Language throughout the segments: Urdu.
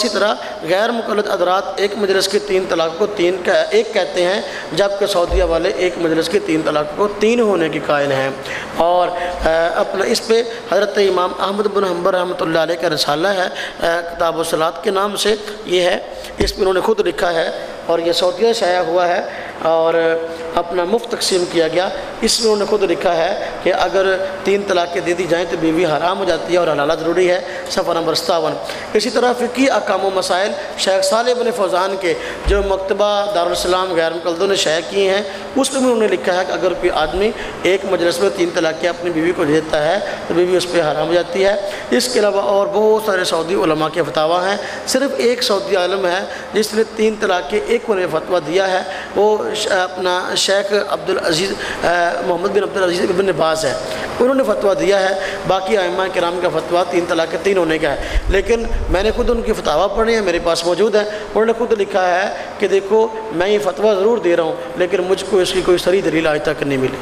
اسی طرح غیر مقلد حضرات ایک مجلس کی 3 طلاق کو 1 کہتے ہیں، جبکہ سعودیہ والے ایک مجلس کی 3 طلاق کو 3 ہونے کی قائل ہیں۔ اور اپنا اس پہ حضرت امام احمد بن حنبل رحمۃ اللہ علیہ کا رسالہ ہے کتاب الصلاۃ کے نام سے، یہ ہے، اس میں انہوں نے خود لکھا ہے اور یہ سعودیہ شائع ہوا ہے اور اپنا مفت تقسیم کیا گیا۔ اس میں انہوں نے خود لکھا ہے کہ اگر 3 طلاقیں دے دی جائیں تو بیوی حرام ہو جاتی ہے اور حلالہ ضروری ہے، صفحہ نمبر 57۔ اسی طرح فقہی احکام و مسائل شیخ صالح بن فوزان کے جو مکتبہ دارالسلام غیر مقلدوں نے شائع کیے ہیں، اس میں انہوں نے لکھا ہے کہ اگر کوئی آدمی ایک مجلس میں 3 طلاقیں اپنی بیوی کو دیتا ہے تو بیوی اس پہ حرام ہو جاتی ہے۔ اس کے علاوہ اور بہت سارے سعودی علماء کے فتاویٰ ہیں، صرف ایک سعودی عالم ہے جس نے 3 طلاقیں ایک ہونے کا فتویٰ دیا ہے، وہ اپنا شیخ عبدالعزیز محمد بن عبدالعزیز ابن باز ہے، انہوں نے فتویٰ دیا ہے۔ باقی ائمہ کرام کا فتویٰ 3 طلاقیں 3 ہونے کا ہے، لیکن میں نے خود ان کی فتاویٰ پڑھی ہیں، میرے پاس موجود ہیں۔ انہوں نے خود لکھا ہے کہ دیکھو میں یہ فتویٰ ضرور دے رہا ہوں لیکن مجھ کو اس کی کوئی صریح دلیل آج تک نہیں ملی۔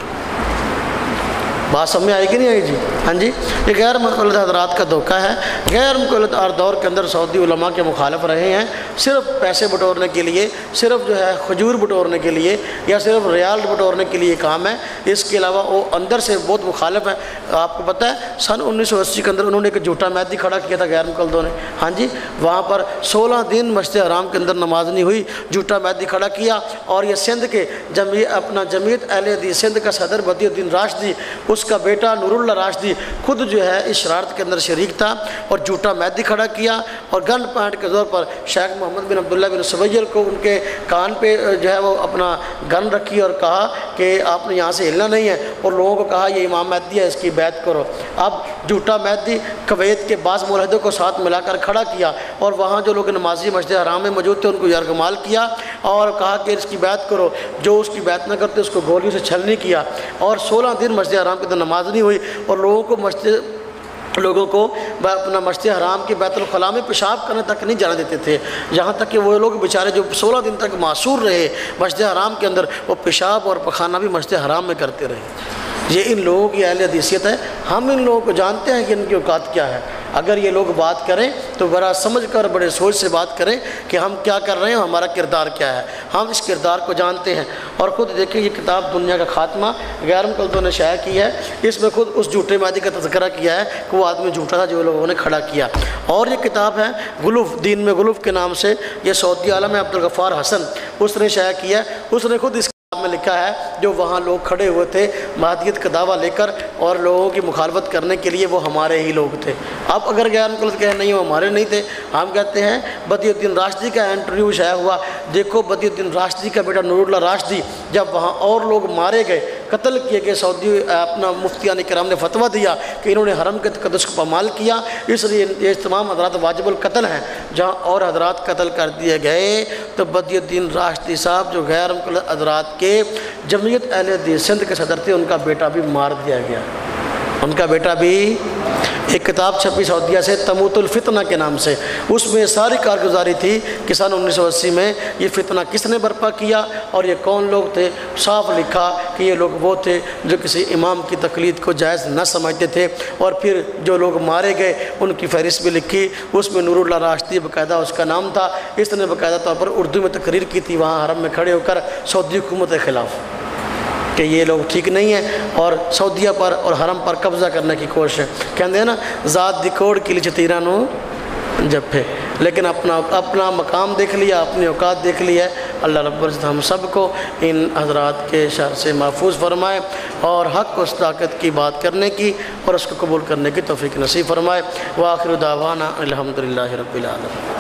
بات سمجھ آئے گی نہیں آئی جی؟ ہاں جی، یہ غیر مقلد حضرات کا دھوکہ ہے۔ غیر مقلد ہر دور کے اندر سعودی علماء کے مخالف رہے ہیں، صرف پیسے بٹورنے کے لیے، صرف جو ہے کھجور بٹورنے کے لیے یا صرف ریال بٹورنے کے لیے کام ہے، اس کے علاوہ وہ اندر سے بہت مخالف ہیں۔ آپ کو پتہ ہے سن 1980 کے اندر انہوں نے ایک جھوٹا مہدی کھڑا کیا تھا غیر مقلدوں نے، ہاں جی، وہاں پر 16 دن مسجد حرام کے اندر نماز نہیں ہوئی، جھوٹا مہدی کھڑا کیا، اور یہ سندھ کے جمعیت اہل حدیث سندھ کا صدر بدی الدین راشدی، اس کا بیٹا نور اللہ راشدی خود جو ہے اس شرارت کے اندر شریک تھا اور جھوٹا مہدی کھڑا کیا، اور گن پوائنٹ کے طور پر شیخ محمد بن عبداللہ بن سبیل کو ان کے کان پہ جو ہے وہ اپنا گن رکھی اور کہا کہ آپ نے یہاں سے ہلنا نہیں ہے، اور لوگوں کو کہا یہ امام مہدی ہے، اس کی بیعت کرو۔ اب جھوٹا مہدی کویت کے بعض ملحدوں کو ساتھ ملا کر کھڑا کیا، اور وہاں جو لوگ نمازی مسجد حرام میں موجود تھے ان کو یرغمال کیا اور کہا کہ اس کی بیعت کرو، جو اس کی بیعت نہ کرتے اس کو گولیوں سے چھلنی کیا، اور 16 دن مسجد حرام کے اندر نماز نہیں ہوئی، اور لوگوں کو اپنا مسجد حرام کی بیت الخلاء میں پیشاب کرنے تک نہیں جانے دیتے تھے، یہاں تک کہ وہ لوگ بیچارے جو 16 دن تک معصور رہے مسجد حرام کے اندر، وہ پیشاب اور پخانہ بھی مسجد حرام میں کرتے رہے۔ یہ ان لوگوں کی اہل حدیثیت ہے۔ ہم ان لوگوں کو جانتے ہیں کہ ان کی اوقات کیا ہے۔ اگر یہ لوگ بات کریں تو بڑا سمجھ کر بڑے سوچ سے بات کریں کہ ہم کیا کر رہے ہیں، ہمارا کردار کیا ہے، ہم اس کردار کو جانتے ہیں۔ اور خود دیکھیں یہ کتاب دنیا کا خاتمہ غیر مقلدوں نے شائع کی ہے، اس میں خود اس جھوٹے مہدی کا تذکرہ کیا ہے کہ وہ آدمی جھوٹا تھا جو لوگوں نے کھڑا کیا۔ اور یہ کتاب ہے غلوف، دین میں غلوف کے نام سے، یہ سعودی عالم ہے عبدالغفار حسن، اس نے شائع کیا ہے۔ اس نے خود اس میں لکھا ہے جو وہاں لوگ کھڑے ہوئے تھے مہدیت کا دعویٰ لے کر اور لوگوں کی مخالفت کرنے کے لیے، وہ ہمارے ہی لوگ تھے۔ اب اگر غیر مقلد کہیں نہیں وہ ہمارے نہیں تھے، ہم کہتے ہیں بدی الدین راشدی کا انٹرویو شائع ہوا، دیکھو بدی الدین راشدی کا بیٹا نور اللہ راشدی جب وہاں اور لوگ مارے گئے، قتل کیے گئے، سعودی اپنا مفتیان کرام نے فتویٰ دیا کہ انہوں نے حرم کے تقدس کو پامال کیا، اس لیے یہ تمام حضرات واجب القتل ہیں۔ جہاں اور حضرات قتل کر دیے گئے تو بدی الدین راشدی صاحب جو غیر مقلد حضرات کے جمعیت اہل حدیث سندھ کے صدر تھے، ان کا بیٹا بھی مار دیا گیا۔ ان کا بیٹا بھی، ایک کتاب چھپی سعودیہ سے تموت الفتنہ کے نام سے، اس میں ساری کارگزاری تھی کہ سن 1980 میں یہ فتنہ کس نے برپا کیا اور یہ کون لوگ تھے۔ صاف لکھا کہ یہ لوگ وہ تھے جو کسی امام کی تقلید کو جائز نہ سمجھتے تھے، اور پھر جو لوگ مارے گئے ان کی فہرست بھی لکھی، اس میں نور اللہ راشدی باقاعدہ اس کا نام تھا۔ اس نے باقاعدہ طور پر اردو میں تقریر کی تھی وہاں حرم میں کھڑے ہو کر سعودی حکومت کے خلاف کہ یہ لوگ ٹھیک نہیں ہیں اور سعودیہ پر اور حرم پر قبضہ کرنے کی کوشش ہے۔ کہتے ہیں نا ذات دی کوڑ کی لیے تیرا نو جپے، لیکن اپنا مقام دیکھ لیا، اپنی اوقات دیکھ لی ہے۔ اللہ رب العزت ہم سب کو ان حضرات کے شر سے محفوظ فرمائے اور حق و صداقت کی بات کرنے کی اور اس کو قبول کرنے کی توفیق نصیب فرمائے۔ وآخر دعوانا الحمدللہ رب العالمین۔